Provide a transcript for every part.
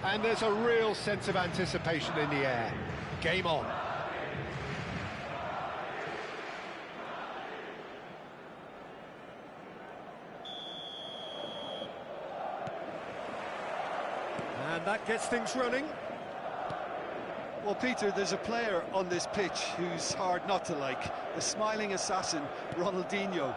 And there's a real sense of anticipation in the air. Game on. And that gets things running. Well, Peter, there's a player on this pitch who's hard not to like. The smiling assassin, Ronaldinho.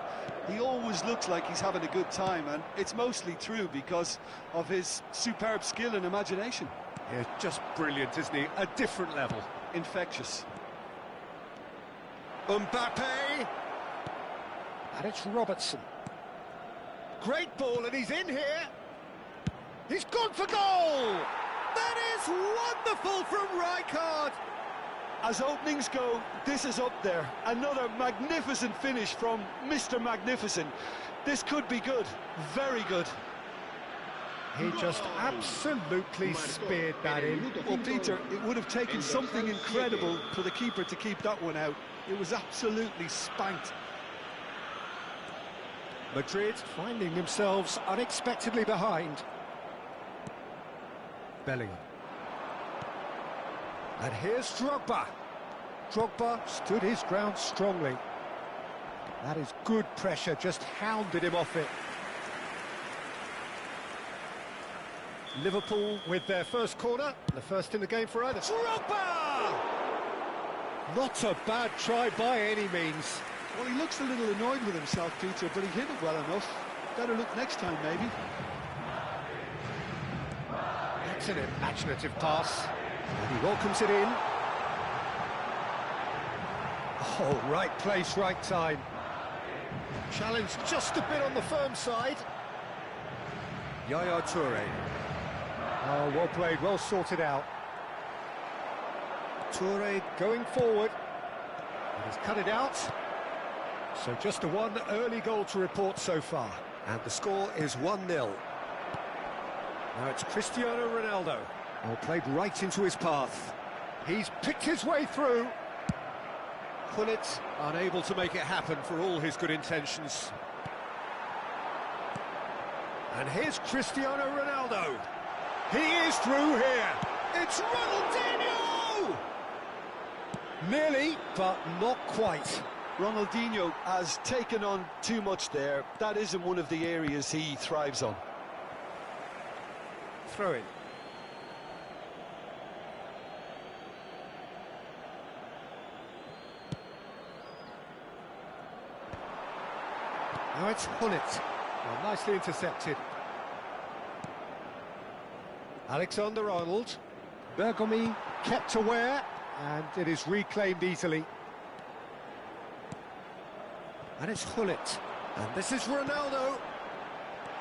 He always looks like he's having a good time, and it's mostly true because of his superb skill and imagination. Yeah, just brilliant, isn't he? A different level. Infectious. Mbappe! And it's Robertson. Great ball, and he's in here. He's gone for goal! That is wonderful from Rijkaard! As openings go, this is up there. Another magnificent finish from Mr. Magnificent. This could be good, very good. He just absolutely speared that in. Well, Peter, it would have taken something incredible for the keeper to keep that one out. It was absolutely spanked. Madrid finding themselves unexpectedly behind. Bellingham. And here's Drogba. Drogba stood his ground strongly. That is good pressure, just hounded him off it. Liverpool with their first corner, the first in the game for either. Drogba! Not a bad try by any means. Well, he looks a little annoyed with himself, Peter, but he hit it well enough. Better look next time, maybe. That's an imaginative pass. And he welcomes it in. Oh, right place, right time. Challenge just a bit on the firm side. Yaya Toure. Oh, well played, well sorted out. Toure going forward. He's cut it out. So just a one early goal to report so far. And the score is 1-0. Now it's Cristiano Ronaldo. Well, played right into his path. He's picked his way through. Gullit unable to make it happen for all his good intentions. And here's Cristiano Ronaldo. He is through here. It's Ronaldinho! Nearly, but not quite. Ronaldinho has taken on too much there. That isn't one of the areas he thrives on. Throw in. Now it's Gullit. Well, nicely intercepted. Alexander-Arnold. Bergomi kept aware, and it is reclaimed easily. And it's Gullit. And this is Ronaldo.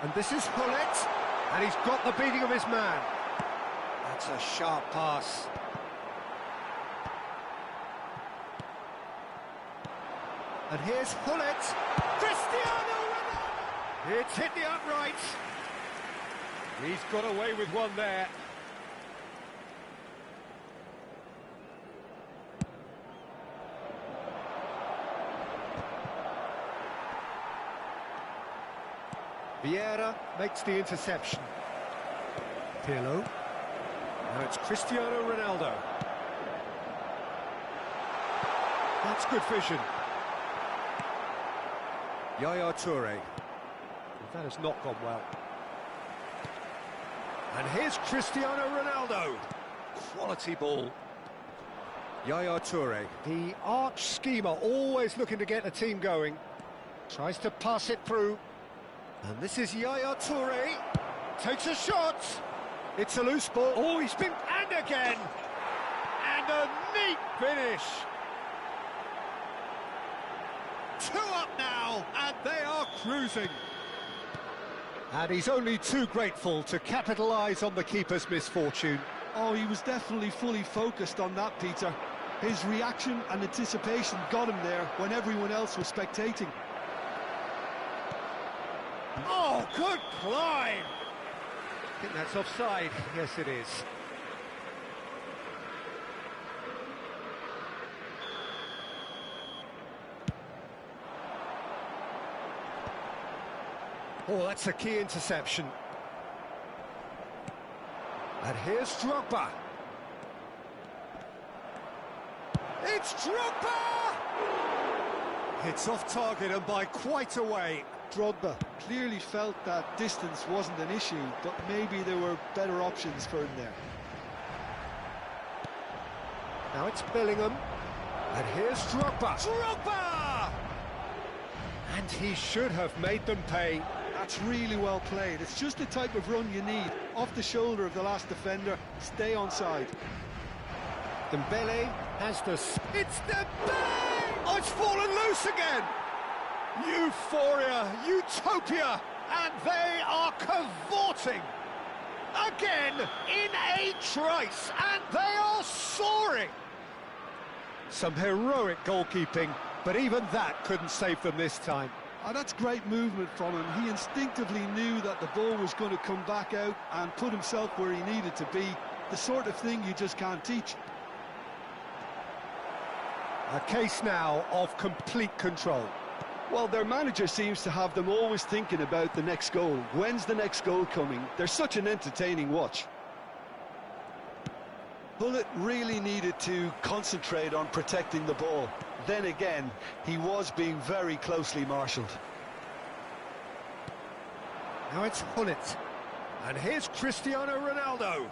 And this is Gullit. And he's got the beating of his man. That's a sharp pass. And here's Gullit. Cristiano Ronaldo! It's hit the upright. He's got away with one there. Vieira makes the interception. Pirlo. Now it's Cristiano Ronaldo. That's good vision. Yaya Toure. That has not gone well. And here's Cristiano Ronaldo. Quality ball. Yaya Toure. The arch schemer, always looking to get the team going. Tries to pass it through. And this is Yaya Toure. Takes a shot. It's a loose ball. Oh, he's been... And again! And a neat finish. 2 up now, and they are cruising. And he's only too grateful to capitalise on the keeper's misfortune. Oh, he was definitely fully focused on that, Peter. His reaction and anticipation got him there when everyone else was spectating. Oh, good climb! I think that's offside. Yes, it is. Oh, that's a key interception. And here's Drogba. It's Drogba! It's off target and by quite a way. Drogba clearly felt that distance wasn't an issue, but maybe there were better options for him there. Now it's Bellingham. And here's Drogba. Drogba! And he should have made them pay. That's really well played. It's just the type of run you need. Off the shoulder of the last defender, stay onside. Dembele has the... It's Dembele! Oh, it's fallen loose again! Euphoria, utopia, and they are cavorting again in a trice, and they are soaring. Some heroic goalkeeping, but even that couldn't save them this time. Oh, that's great movement from him. He instinctively knew that the ball was going to come back out and put himself where he needed to be. The sort of thing you just can't teach. A case now of complete control. Well, their manager seems to have them always thinking about the next goal. When's the next goal coming? They're such an entertaining watch. Bullet really needed to concentrate on protecting the ball. Then again, he was being very closely marshalled. Now it's Hullet. And here's Cristiano Ronaldo.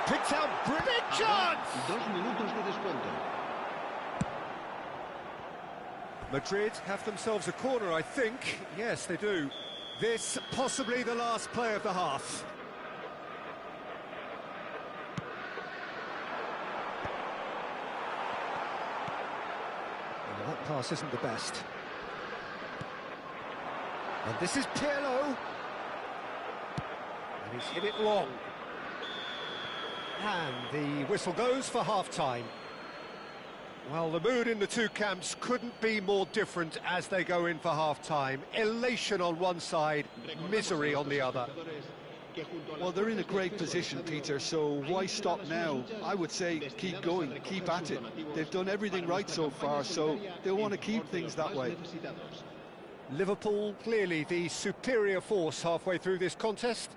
Picks out big chance! 2 minutos de descuento. Madrid have themselves a corner, I think. Yes, they do. This possibly the last play of the half. Well, that pass isn't the best. And this is Pirlo. And he's hit it long. And the whistle goes for half-time. Well, the mood in the two camps couldn't be more different as they go in for half-time. Elation on one side, misery on the other. Well, they're in a great position, Peter, so why stop now? I would say keep going, keep at it. They've done everything right so far, so they'll want to keep things that way. Liverpool, clearly the superior force halfway through this contest.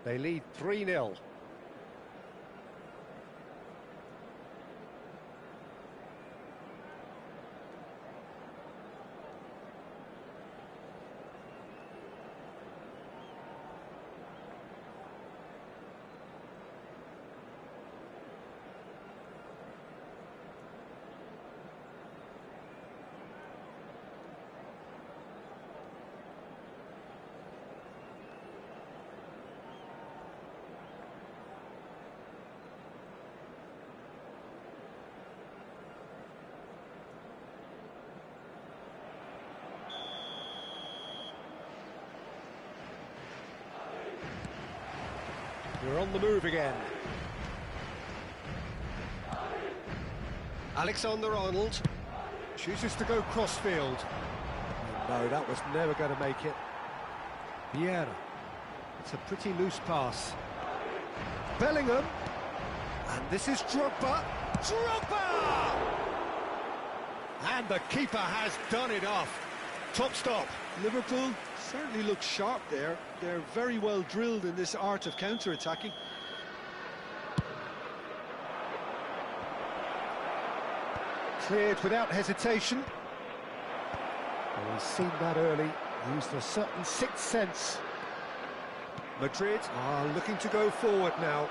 They lead 3-0. We're on the move again. Alexander-Arnold chooses to go crossfield. No, that was never going to make it. Vieira. It's a pretty loose pass. Bellingham. And this is Drogba. Drogba! And the keeper has done it off. Top stop. Liverpool certainly look sharp there. They're very well drilled in this art of counter-attacking. Cleared without hesitation. Well, he's seen that early. Used a certain sixth sense. Madrid are looking to go forward now.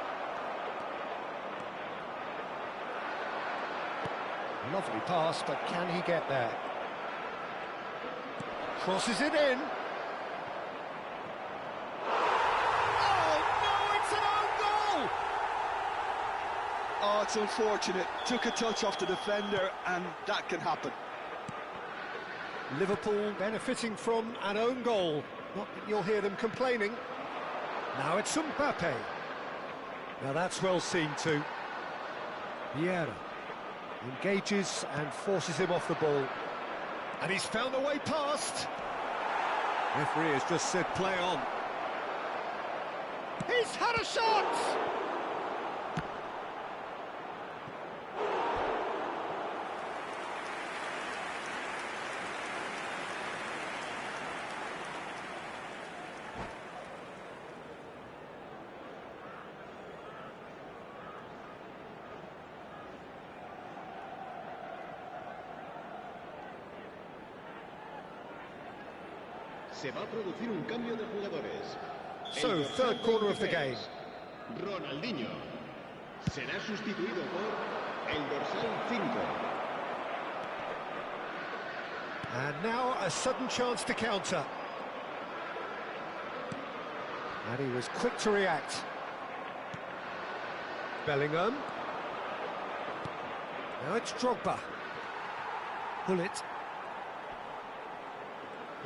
Lovely pass, but can he get there? Crosses it in. Oh, no, it's an own goal! Oh, it's unfortunate. Took a touch off the defender, and that can happen. Liverpool benefiting from an own goal. Not that you'll hear them complaining. Now it's Mbappe. Now that's well seen too. Vieira engages and forces him off the ball. And he's found a way past. Referee has just said play on. He's had a shot! Se va a producir un cambio de jugadores. So, third corner of the game. Ronaldinho será sustituido por el dorsal 5. And now a sudden chance to counter. And he was quick to react. Bellingham. Now it's Drogba. Bullet.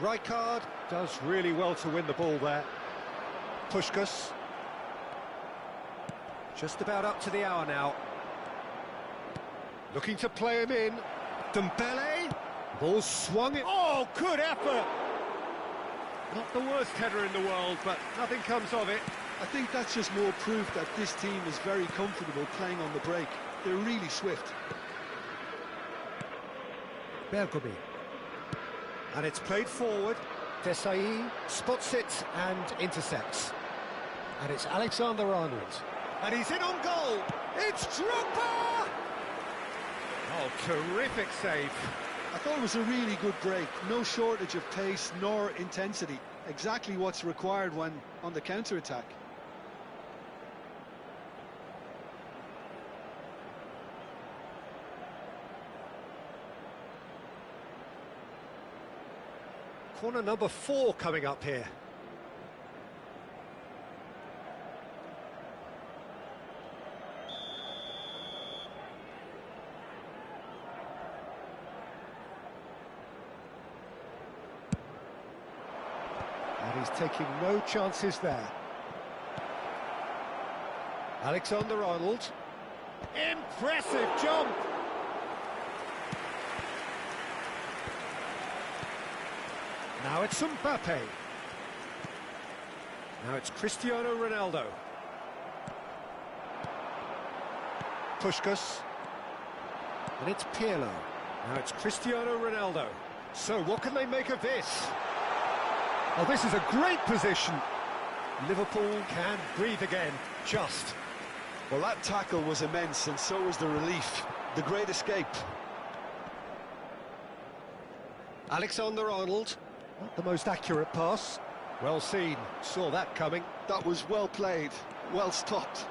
Rijkaard does really well to win the ball there. Puskás. Just about up to the hour now. Looking to play him in. Dembele. Ball swung in. Oh, good effort! Not the worst header in the world, but nothing comes of it. I think that's just more proof that this team is very comfortable playing on the break. They're really swift. Bergkamp. And it's played forward. Desai spots it and intercepts. And it's Alexander-Arnold. And he's in on goal. It's Drogba! Oh, terrific save. I thought it was a really good break. No shortage of pace nor intensity. Exactly what's required when on the counter-attack. Corner number 4 coming up here. And he's taking no chances there. Alexander-Arnold. Impressive jump! Now it's Mbappe. Now it's Cristiano Ronaldo. Puskás. And it's Pirlo. Now it's Cristiano Ronaldo. So what can they make of this? Oh, this is a great position. Liverpool can breathe again, just. Well, that tackle was immense, and so was the relief. The great escape. Alexander-Arnold. Not the most accurate pass. Well seen, saw that coming. That was well played, well stopped.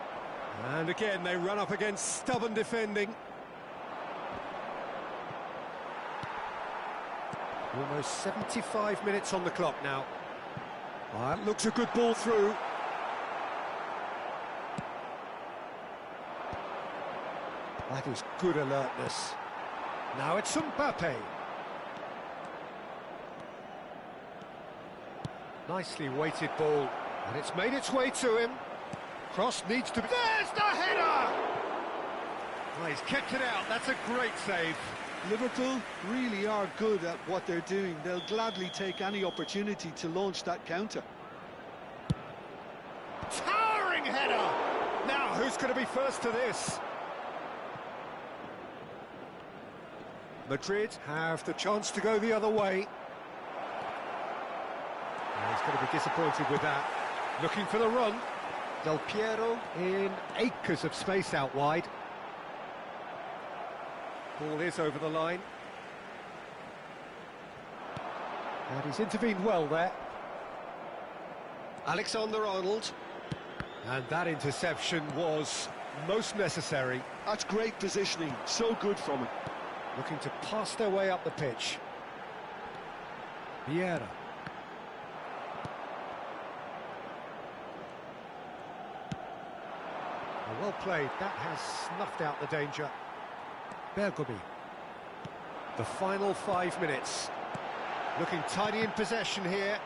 And again, they run up against stubborn defending. Almost 75 minutes on the clock now. That looks a good ball through. That is good alertness. Now it's Mbappe. Nicely weighted ball, and it's made its way to him. Cross needs to be... There's the header! Well, he's kept it out, that's a great save. Liverpool really are good at what they're doing. They'll gladly take any opportunity to launch that counter. Towering header! Now, who's going to be first to this? Madrid have the chance to go the other way. He's going to be disappointed with that. Looking for the run. Del Piero in acres of space out wide. Ball is over the line. And he's intervened well there. Alexander-Arnold. And that interception was most necessary. That's great positioning, so good from him. Looking to pass their way up the pitch. Vieira. Well played, that has snuffed out the danger. Bergkamp. The final 5 minutes. Looking tidy in possession here.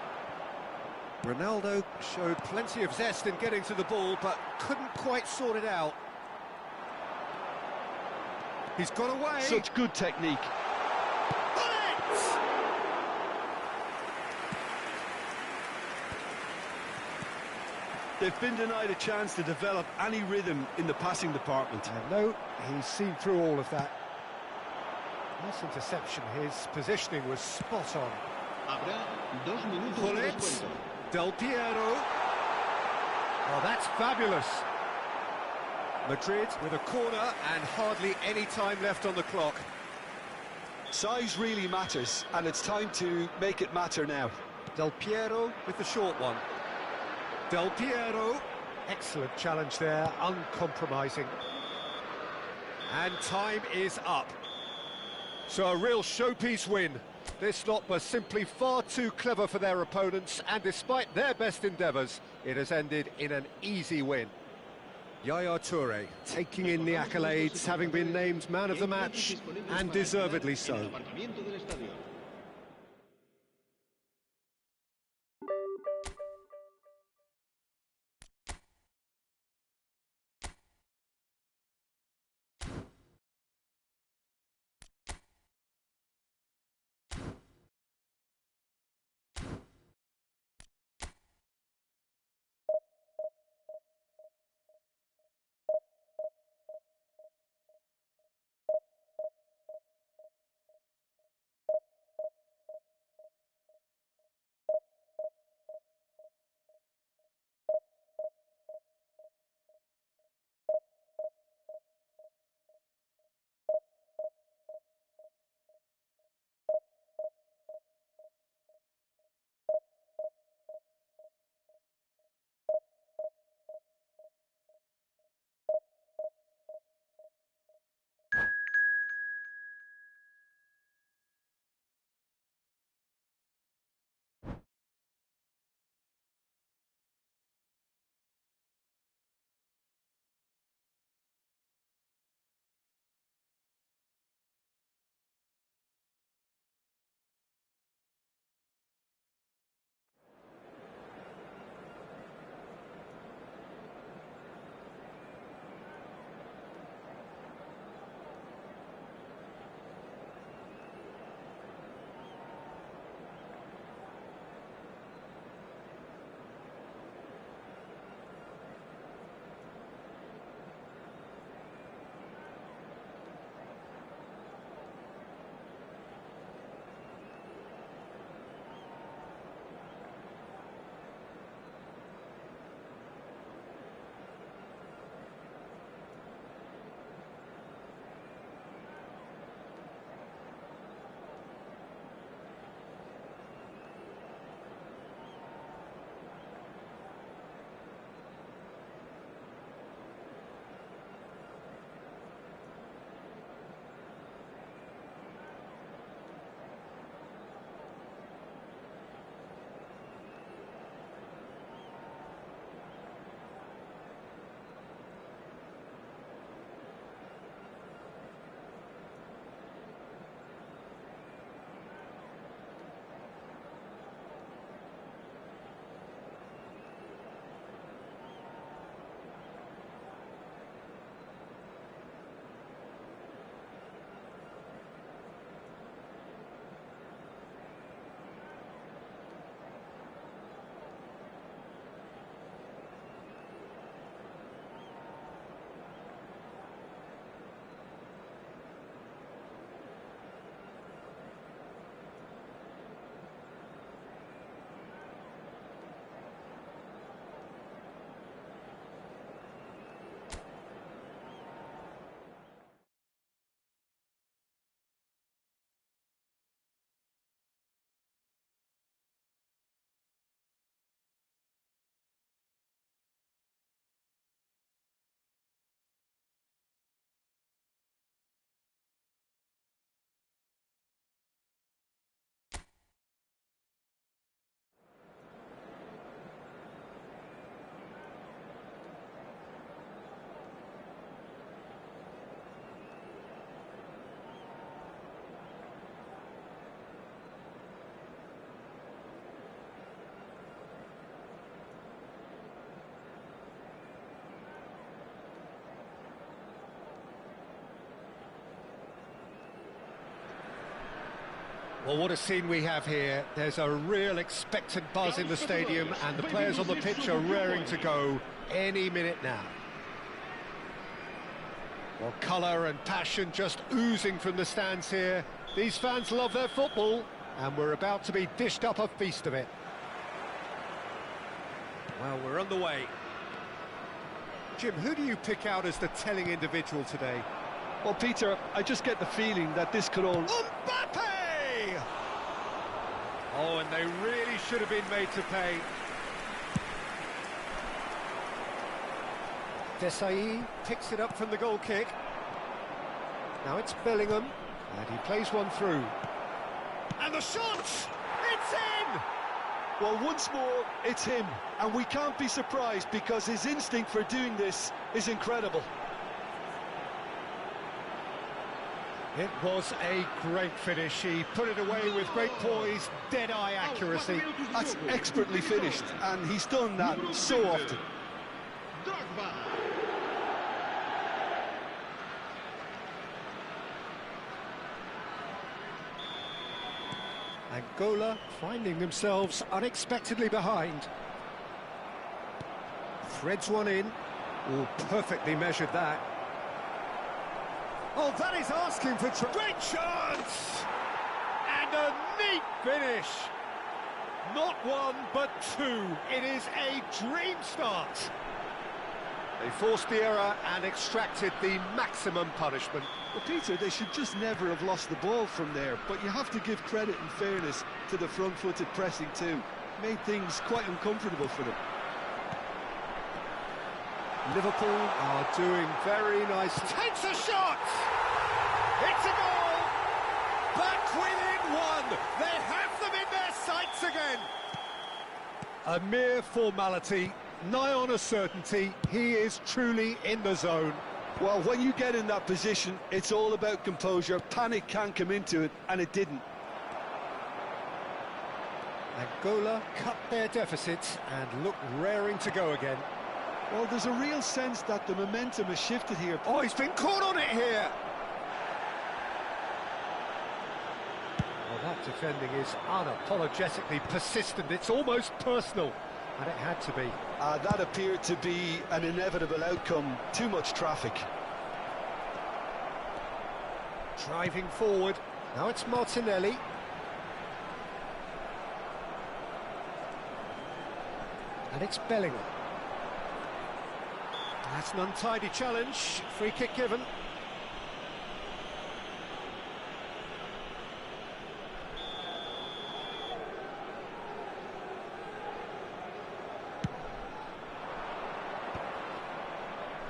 Ronaldo showed plenty of zest in getting to the ball, but couldn't quite sort it out. He's got away. Such good technique. They've been denied a chance to develop any rhythm in the passing department. No, he's seen through all of that. Nice interception, his positioning was spot on. Bullet, Del Piero. Oh, that's fabulous. Madrid with a corner and hardly any time left on the clock. Size really matters, and it's time to make it matter now. Del Piero with the short one. Del Piero. Excellent challenge there, uncompromising. And time is up. So a real showpiece win. This lot was simply far too clever for their opponents, and despite their best endeavours, it has ended in an easy win. Yaya Toure taking in the accolades, having been named man of the match, and deservedly so. Well, what a scene we have here. There's a real expectant buzz in the stadium, and the players on the pitch are raring to go any minute now. Well, colour and passion just oozing from the stands here. These fans love their football, and we're about to be dished up a feast of it. Well, we're on the way. Jim, who do you pick out as the telling individual today? Well, Peter, I just get the feeling that this could all... Mbappe! Oh, and they really should have been made to pay. Desai picks it up from the goal kick. Now it's Bellingham, and he plays one through. And the shot! It's in! Well, once more, it's him, and we can't be surprised because his instinct for doing this is incredible. It was a great finish. He put it away with great poise, dead-eye accuracy. That's expertly finished, and he's done that so often. Angola finding themselves unexpectedly behind. Threads one in. Oh, perfectly measured that. Oh, that is asking for great chance! And a neat finish. Not one, but two. It is a dream start. They forced the error and extracted the maximum punishment. Well, Peter, they should just never have lost the ball from there, but you have to give credit and fairness to the front-footed pressing too. Made things quite uncomfortable for them. Liverpool are doing very nice. Takes a shot! It's a goal! Back within one! They have them in their sights again! A mere formality, nigh on a certainty. He is truly in the zone. Well, when you get in that position, it's all about composure. Panic can come into it, and it didn't. Angola cut their deficit and look raring to go again. Well, there's a real sense that the momentum has shifted here. Oh, he's been caught on it here! Well, that defending is unapologetically persistent. It's almost personal, and it had to be. That appeared to be an inevitable outcome. Too much traffic. Driving forward. Now it's Martinelli. And it's Bellingham. That's an untidy challenge. Free kick given.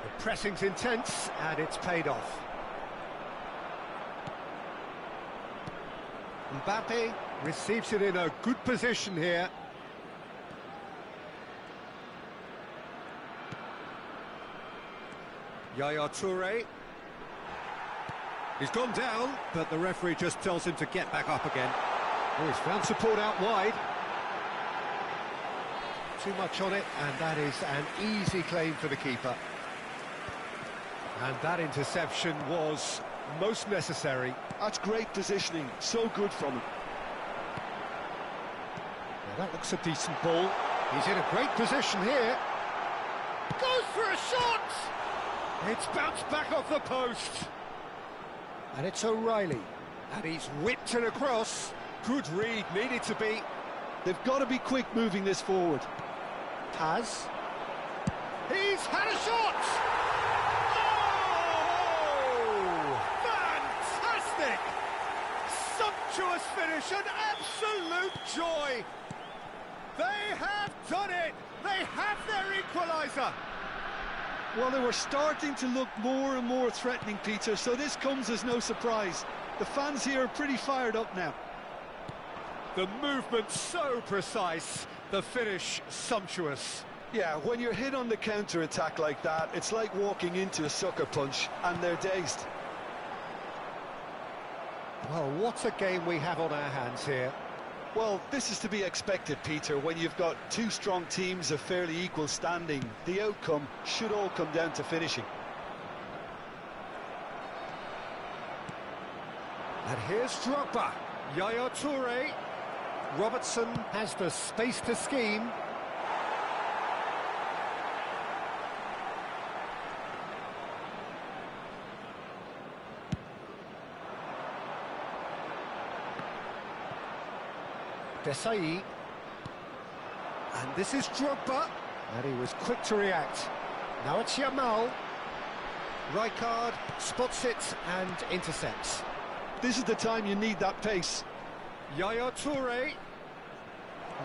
The pressing's intense, and it's paid off. Mbappe receives it in a good position here. Yaya Toure. He's gone down, but the referee just tells him to get back up again. Oh, he's found support out wide. Too much on it, and that is an easy claim for the keeper. And that interception was most necessary. That's great positioning, so good from him. Now that looks a decent ball. He's in a great position here. Goes for a shot! It's bounced back off the post. And it's O'Reilly. And he's whipped it across. Good read, needed to be. They've got to be quick moving this forward. Paz. He's had a shot! Oh! Fantastic! Sumptuous finish, an absolute joy! They have done it! They have their equaliser! Well, they were starting to look more and more threatening, Peter, so this comes as no surprise. The fans here are pretty fired up now. The movement so precise, the finish sumptuous. Yeah, when you're hit on the counter-attack like that, it's like walking into a sucker punch, and they're dazed. Well, what a game we have on our hands here. Well, this is to be expected, Peter, when you've got two strong teams of fairly equal standing. The outcome should all come down to finishing. And here's Drogba. Yaya Toure. Robertson has the space to scheme. Desai. And this is Drogba. And he was quick to react. Now it's Yamal. Rijkaard spots it and intercepts. This is the time you need that pace. Yaya Toure.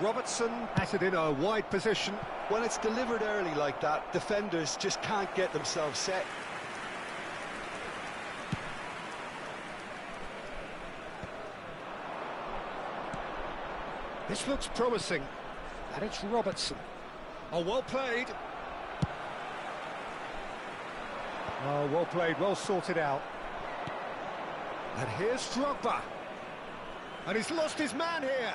Robertson has it in a wide position. When it's delivered early like that, defenders just can't get themselves set. This looks promising, and it's Robertson. Oh, well played. Oh, well played, well sorted out. And here's Drogba. And he's lost his man here.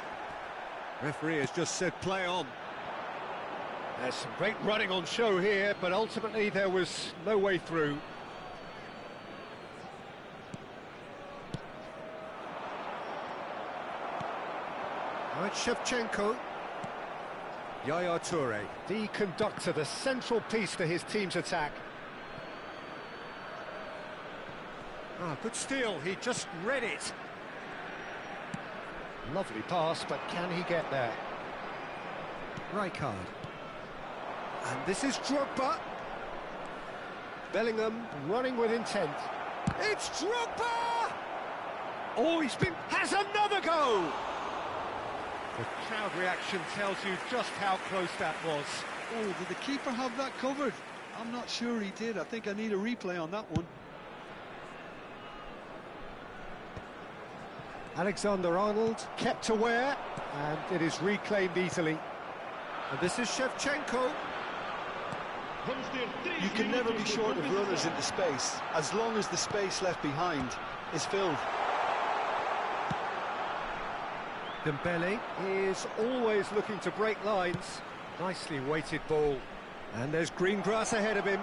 Referee has just said play on. There's some great running on show here, but ultimately there was no way through. Now it's Shevchenko. Yaya Toure, the conductor, the central piece to his team's attack. Ah, good steal, he just read it. Lovely pass, but can he get there? Rijkaard. And this is Drogba. Bellingham running with intent. It's Drogba! Oh, has another go! The crowd reaction tells you just how close that was. Oh, did the keeper have that covered? I'm not sure he did. I think I need a replay on that one. Alexander-Arnold kept aware, and it is reclaimed easily. And this is Shevchenko. You can never be short of runners into space, as long as the space left behind is filled. Dembele is always looking to break lines. Nicely weighted ball. And there's green grass ahead of him.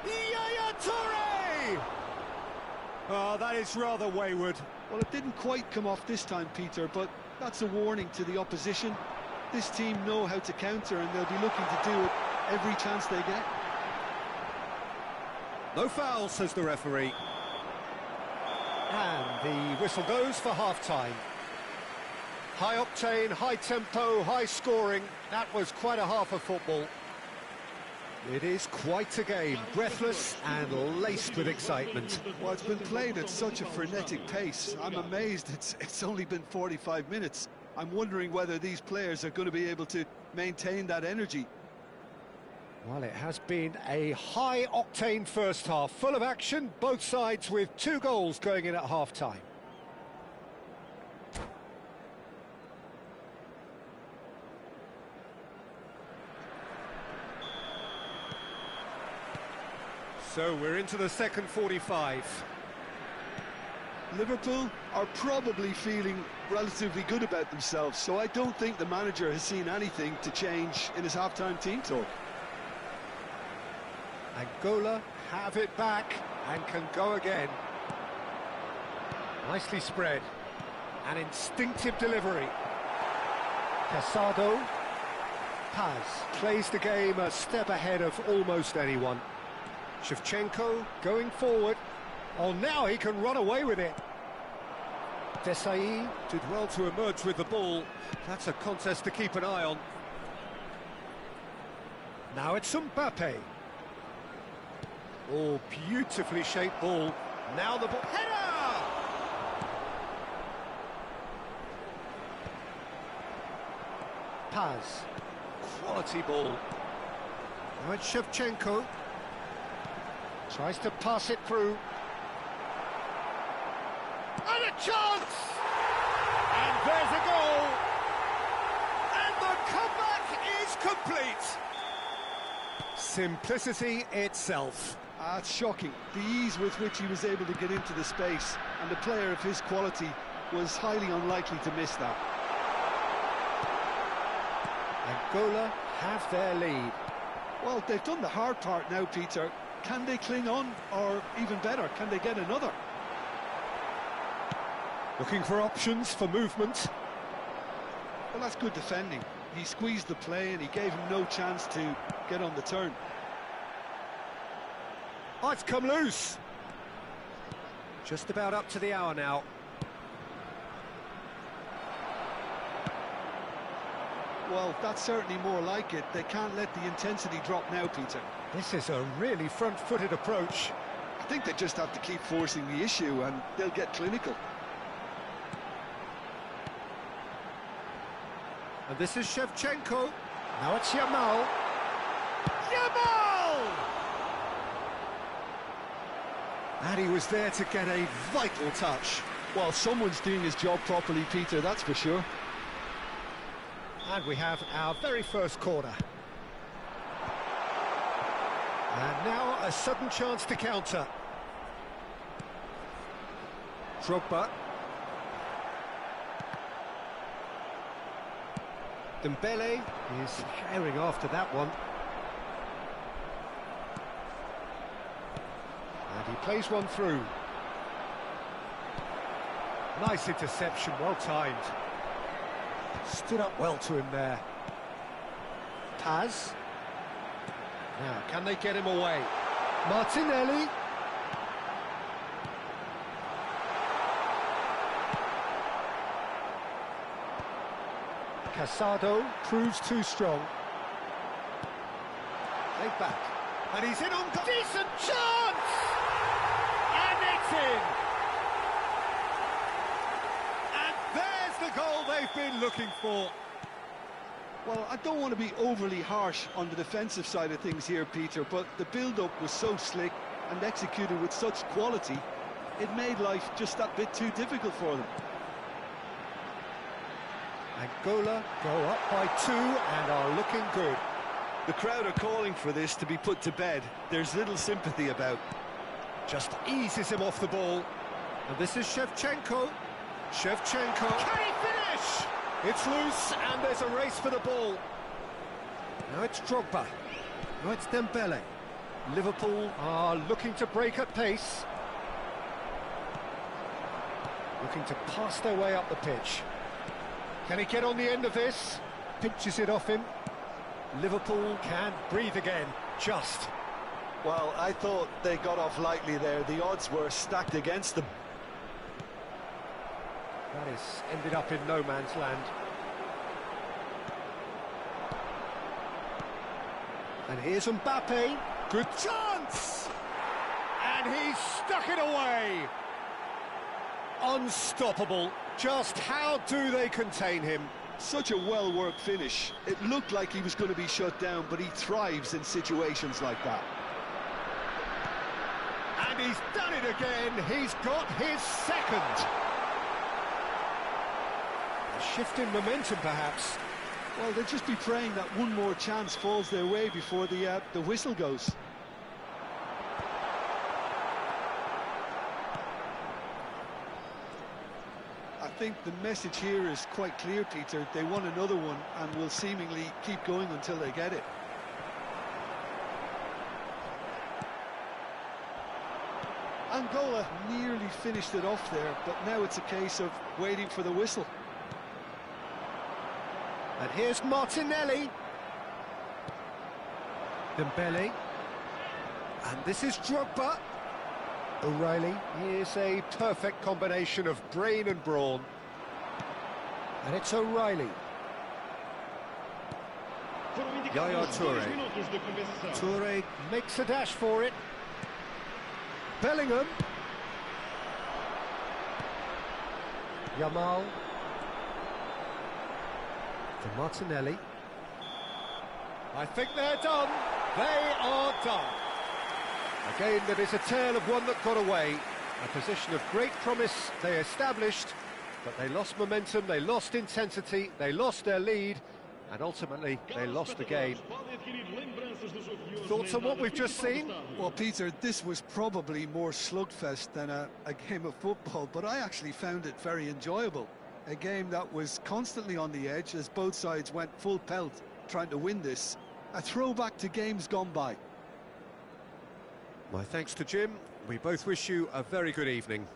Yaya Toure! Oh, that is rather wayward. Well, it didn't quite come off this time, Peter, but that's a warning to the opposition. This team know how to counter, and they'll be looking to do it every chance they get. No foul, says the referee. And the whistle goes for half-time. High octane, high tempo, high scoring. That was quite a half of football. It is quite a game, breathless and laced with excitement. Well, it's been played at such a frenetic pace. I'm amazed it's only been 45 minutes. I'm wondering whether these players are going to be able to maintain that energy. Well, it has been a high-octane first half, full of action, both sides with 2 goals going in at half-time. So we're into the second 45. Liverpool are probably feeling relatively good about themselves, so I don't think the manager has seen anything to change in his half-time team talk. Angola have it back and can go again. Nicely spread. An instinctive delivery. Casado. Paz plays the game a step ahead of almost anyone. Shevchenko going forward. Oh, now he can run away with it. Desai did well to emerge with the ball. That's a contest to keep an eye on. Now it's Mbappe. Oh, beautifully shaped ball. Now the ball. Header! Paz. Quality ball. Now it's Shevchenko. Tries to pass it through. And a chance! And there's a goal! And the comeback is complete! Simplicity itself. It's shocking, the ease with which he was able to get into the space, and a player of his quality was highly unlikely to miss that. Angola have their lead. Well, they've done the hard part now, Peter. Can they cling on, or even better, can they get another? Looking for options for movement. Well, that's good defending. He squeezed the play and he gave him no chance to get on the turn. Oh, it's come loose. Just about up to the hour now. Well, that's certainly more like it. They can't let the intensity drop now, Peter. This is a really front-footed approach. I think they just have to keep forcing the issue and they'll get clinical. And this is Shevchenko. Now it's Yamal. Yamal! And he was there to get a vital touch. Well, someone's doing his job properly, Peter, that's for sure. And we have our very first corner. And now a sudden chance to counter. Drogba. Dembele is sharing after that one. And he plays one through. Nice interception, well timed. Stood up well to him there. Paz. Now, can they get him away? Martinelli. Casado proves too strong. Take back. And he's in on goal. Decent chance! And it's in! And there's the goal they've been looking for. Well, I don't want to be overly harsh on the defensive side of things here, Peter, but the build-up was so slick and executed with such quality, it made life just that bit too difficult for them. Angola go up by 2 and are looking good. The crowd are calling for this to be put to bed. There's little sympathy about. Just eases him off the ball. And this is Shevchenko. Shevchenko. Can he finish? It's loose and there's a race for the ball. Now it's Drogba. Now it's Dembele. Liverpool are looking to break at pace. Looking to pass their way up the pitch. Can he get on the end of this? Pinches it off him. Liverpool can breathe again, just. Well, I thought they got off lightly there. The odds were stacked against them. That has ended up in no man's land. And here's Mbappe. Good chance! And he's stuck it away! Unstoppable. Just how do they contain him? Such a well-worked finish. It looked like he was going to be shut down, but he thrives in situations like that. And he's done it again. He's got his second. A shift in momentum, perhaps. Well, they'll just be praying that one more chance falls their way before the whistle goes. I think the message here is quite clear, Peter. They want another one and will seemingly keep going until they get it. Angola nearly finished it off there, but now it's a case of waiting for the whistle. And here's Martinelli. Dembele. And this is Drogba. O'Reilly, he is a perfect combination of brain and brawn. And it's O'Reilly. Yaya Toure. Toure makes a dash for it. Bellingham. Yamal. To Martinelli. I think they're done. They are done. A game that is a tale of one that got away. A position of great promise they established, but they lost momentum, they lost intensity, they lost their lead, and ultimately they lost the game. Thoughts on what we've just seen? Well, Peter, this was probably more slugfest than a game of football, but I actually found it very enjoyable. A game that was constantly on the edge as both sides went full pelt trying to win this. A throwback to games gone by. My thanks to Jim. We both wish you a very good evening.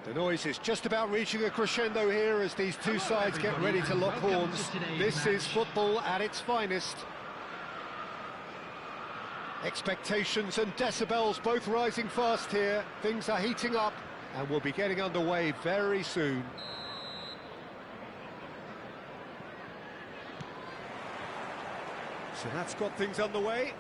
The noise is just about reaching a crescendo here as these two sides get ready to lock horns. This is football at its finest. Expectations and decibels both rising fast here. Things are heating up and we'll be getting underway very soon. So that's got things underway.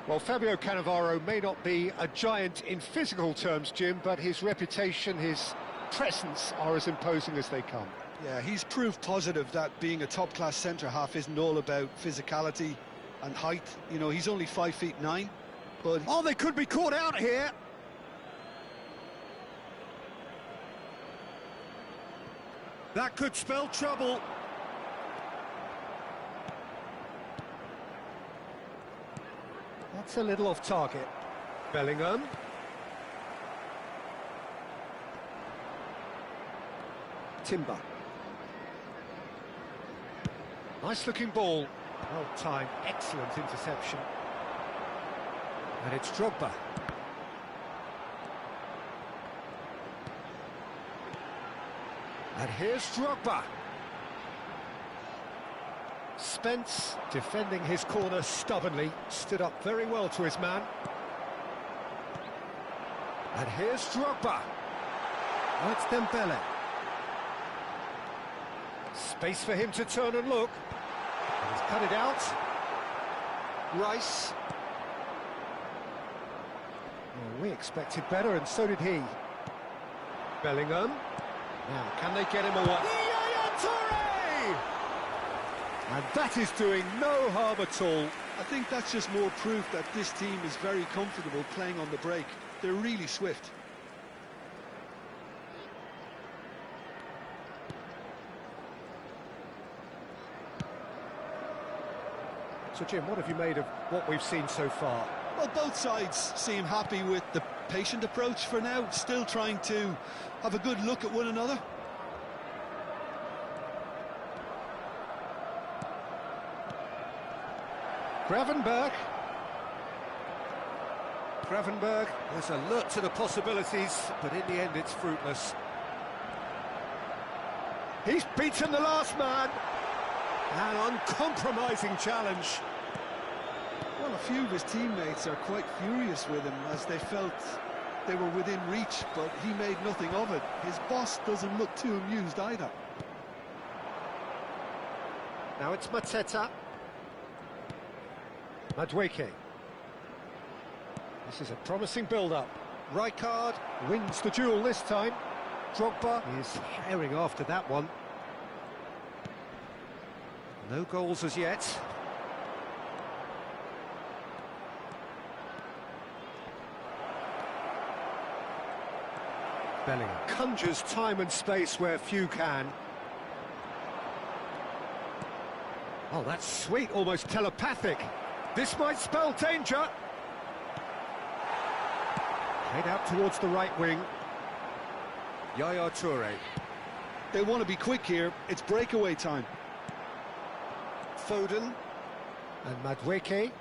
Well, Fabio Cannavaro may not be a giant in physical terms, Jim, but his reputation, his presence are as imposing as they come. Yeah, he's proof positive that being a top-class centre-half isn't all about physicality and height. You know, he's only 5'9", but... Oh, they could be caught out here! That could spell trouble. That's a little off target. Bellingham. Timber. Nice looking ball. Well timed, excellent interception. And it's Drogba. And here's Drogba. Spence, defending his corner stubbornly, stood up very well to his man. And here's Drogba. Oh, it's Dembele. Space for him to turn and look. And he's cut it out. Rice. Well, we expected better, and so did he. Bellingham. Now, can they get him away? Yaya Toure! And that is doing no harm at all. I think that's just more proof that this team is very comfortable playing on the break. They're really swift. So, Jim, what have you made of what we've seen so far? Well, both sides seem happy with the patient approach for now, still trying to have a good look at one another. Gravenberg. Gravenberg is alert to the possibilities, but in the end it's fruitless. He's beaten the last man. An uncompromising challenge. Well, a few of his teammates are quite furious with him as they felt they were within reach, but he made nothing of it. His boss doesn't look too amused either. Now it's Mateta. Madueke. This is a promising build-up. Rijkaard wins the duel this time. Drogba is herring after that one. No goals as yet. Bellingham conjures time and space where few can. Oh, that's sweet, almost telepathic. This might spell danger. Head out towards the right wing. Yaya Toure. They want to be quick here. It's breakaway time. Foden and Madueke.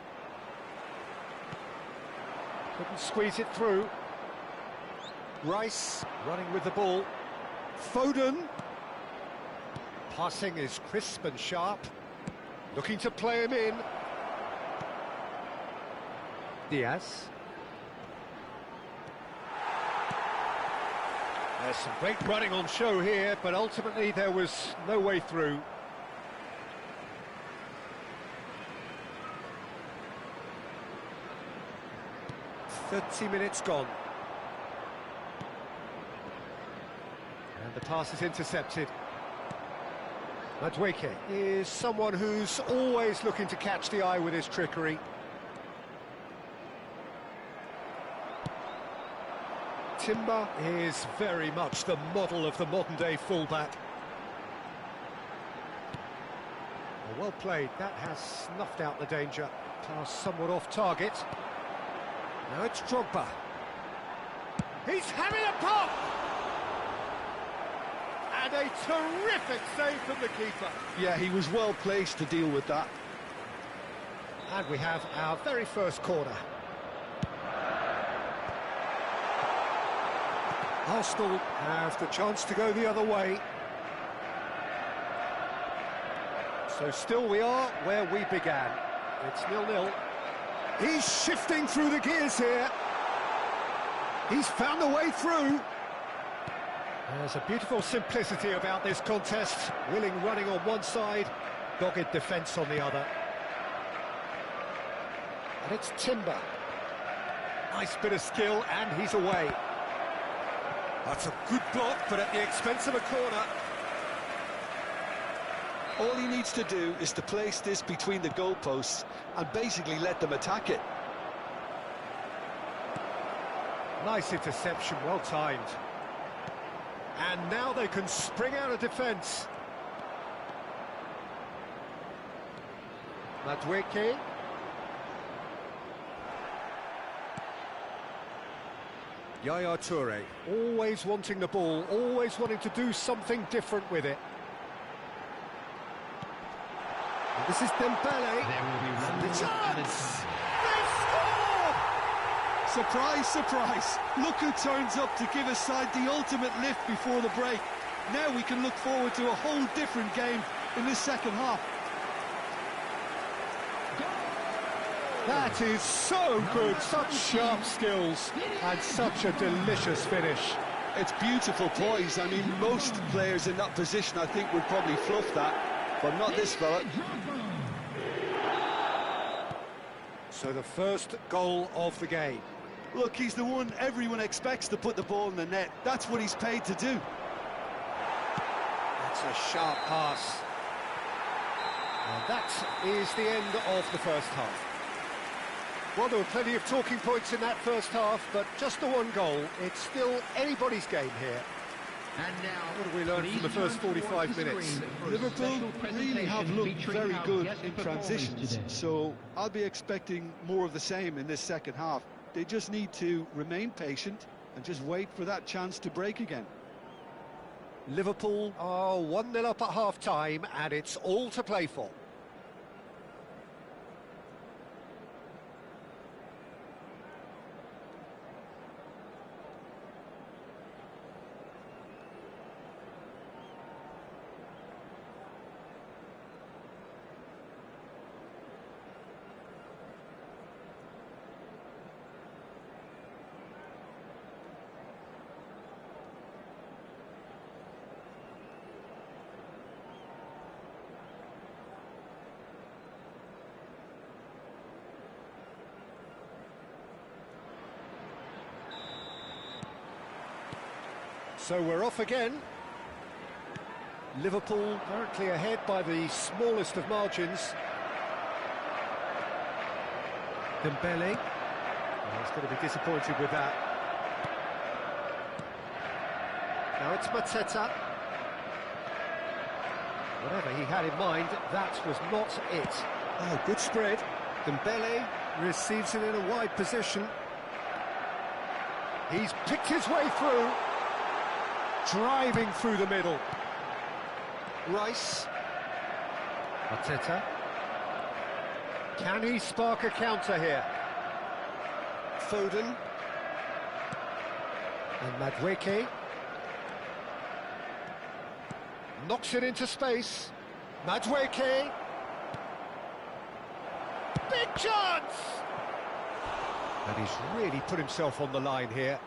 Couldn't squeeze it through. Rice running with the ball. Foden. Passing is crisp and sharp. Looking to play him in. Diaz. There's some great running on show here, but ultimately there was no way through. "30 minutes gone. And the pass is intercepted. Madueke is someone who's always looking to catch the eye with his trickery. Timber is very much the model of the modern-day fullback. Well played, that has snuffed out the danger. Pass somewhat off target. Now it's Drogba. He's having a pop! And a terrific save from the keeper. Yeah, he was well placed to deal with that. And we have our very first corner. Arsenal have the chance to go the other way. So still we are where we began. It's 0-0. He's shifting through the gears here. He's found a way through. There's a beautiful simplicity about this contest. Willing running on one side, dogged defence on the other. And it's Timber. Nice bit of skill, and he's away. That's a good block, but at the expense of a corner. All he needs to do is to place this between the goalposts and basically let them attack it. Nice interception, well timed. And now they can spring out of defence. Madueke. Yaya Toure, always wanting the ball, always wanting to do something different with it. And this is Dembele. And the chance! They score! Surprise, surprise. Look who turns up to give his side the ultimate lift before the break. Now we can look forward to a whole different game in this second half. That is so good, such sharp skills, and such a delicious finish. It's beautiful poise. I mean, most players in that position, I think, would probably fluff that, but not this fella. So the first goal of the game. Look, he's the one everyone expects to put the ball in the net. That's what he's paid to do. That's a sharp pass. And that is the end of the first half. Well, there were plenty of talking points in that first half, but just the one goal. It's still anybody's game here. And now, what have we learned from the first 45 minutes? Liverpool really have looked very good in transitions, so I'll be expecting more of the same in this second half. They just need to remain patient and just wait for that chance to break again. Liverpool are 1-0 up at half-time, and it's all to play for. So we're off again. Liverpool currently ahead by the smallest of margins. Dembele. Oh, he's going to be disappointed with that. Now it's Mateta. Whatever he had in mind, that was not it. Oh, good spread. Dembele receives it in a wide position. He's picked his way through. Driving through the middle. Rice. Mateta. Can he spark a counter here? Foden. And Madueke. Knocks it into space. Madueke. Big chance! And he's really put himself on the line here.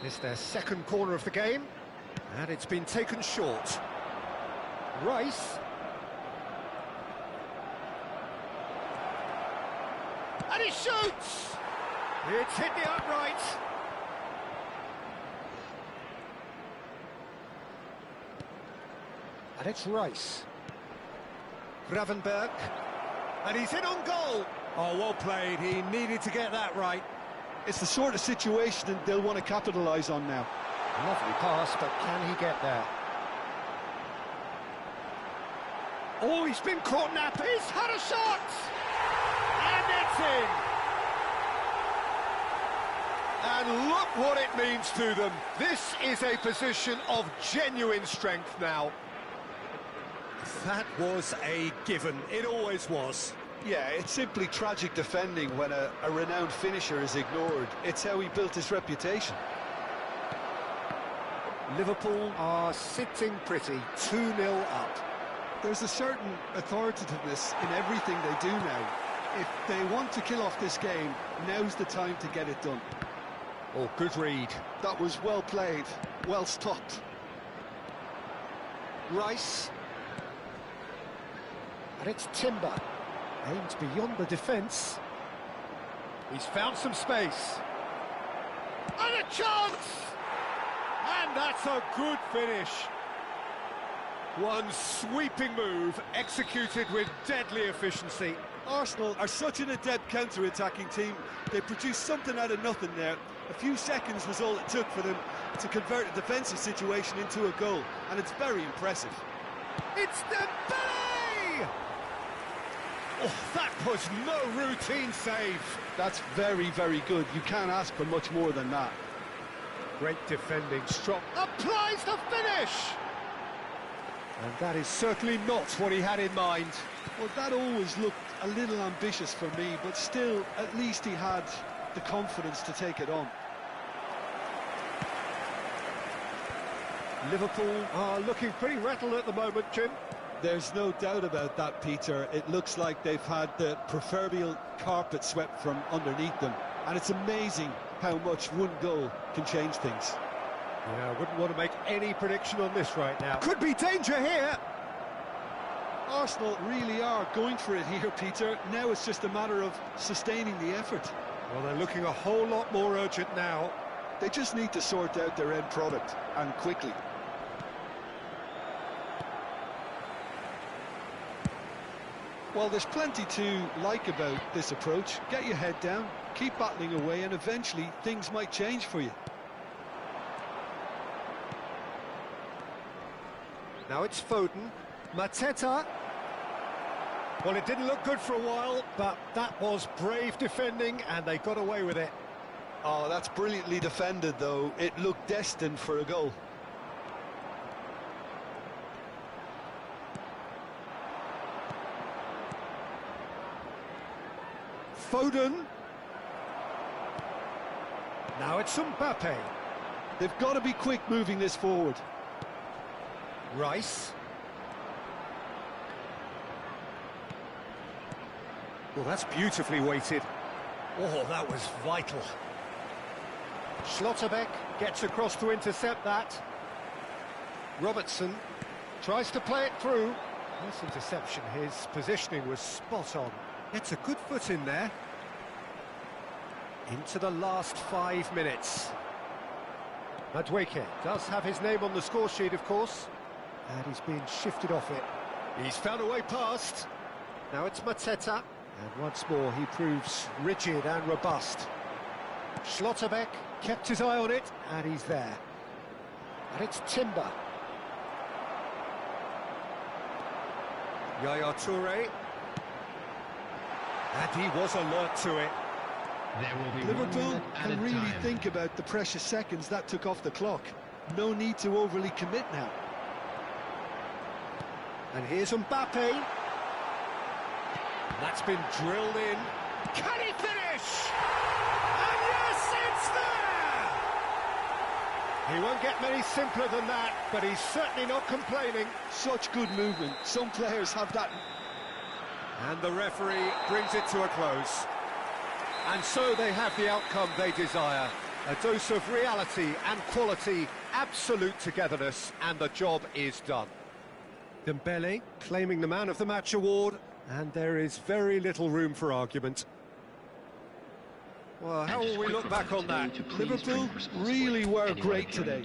It's their second corner of the game, and it's been taken short. Rice. And he shoots! It's hit the upright. And it's Rice. Gravenberg. And he's in on goal. Oh, well played. He needed to get that right. It's the sort of situation that they'll want to capitalise on now. Lovely pass, but can he get there? Oh, he's been caught napping. He's had a shot! And it's in! And look what it means to them. This is a position of genuine strength now. That was a given. It always was. Yeah, it's simply tragic defending when a renowned finisher is ignored. It's how he built his reputation. Liverpool are sitting pretty, 2-0 up. There's a certain authoritativeness in everything they do now. If they want to kill off this game, now's the time to get it done. Oh, good read. That was well played, well stopped. Rice. And it's Timber. Aimed beyond the defence. He's found some space. And a chance! And that's a good finish. One sweeping move, executed with deadly efficiency. Arsenal are such an adept counter-attacking team. They produced something out of nothing there. A few seconds was all it took for them to convert a defensive situation into a goal, and it's very impressive. It's Dembele! Oh, that was no routine save. That's very, very good. You can't ask for much more than that. Great defending, strong. Applies the finish! And that is certainly not what he had in mind. Well, that always looked a little ambitious for me, but still, at least he had the confidence to take it on. Liverpool are looking pretty rattled at the moment, Jim. There's no doubt about that, Peter. It looks like they've had the proverbial carpet swept from underneath them. And it's amazing how much one goal can change things. Yeah, I wouldn't want to make any prediction on this right now. Could be danger here! Arsenal really are going for it here, Peter. Now it's just a matter of sustaining the effort. Well, they're looking a whole lot more urgent now. They just need to sort out their end product, and quickly. Well, there's plenty to like about this approach. Get your head down, keep battling away, and eventually things might change for you. Now it's Foden. Mateta. Well, it didn't look good for a while, but that was brave defending, and they got away with it. Oh, that's brilliantly defended, though. It looked destined for a goal. Foden. Now it's Mbappe. They've got to be quick moving this forward. Rice. Well, that's beautifully weighted. Oh, that was vital. Schlotterbeck gets across to intercept that. Robertson tries to play it through. Nice interception. His positioning was spot on. Gets a good foot in there. Into the last 5 minutes. Madueke does have his name on the score sheet, of course. And he's being shifted off it. He's found a way past. Now it's Mateta. And once more, he proves rigid and robust. Schlotterbeck kept his eye on it, and he's there. And it's Timber. Yaya Toure. And he was alert to it. Liverpool can really think about the precious seconds that took off the clock. No need to overly commit now. And here's Mbappe. That's been drilled in. Can he finish? And yes, it's there! He won't get many simpler than that, but he's certainly not complaining. Such good movement. Some players have that. And the referee brings it to a close. And so they have the outcome they desire. A dose of reality and quality, absolute togetherness, and the job is done. Dembele claiming the Man of the Match award, and there is very little room for argument. Well, how will we look back on that? Liverpool really were great today.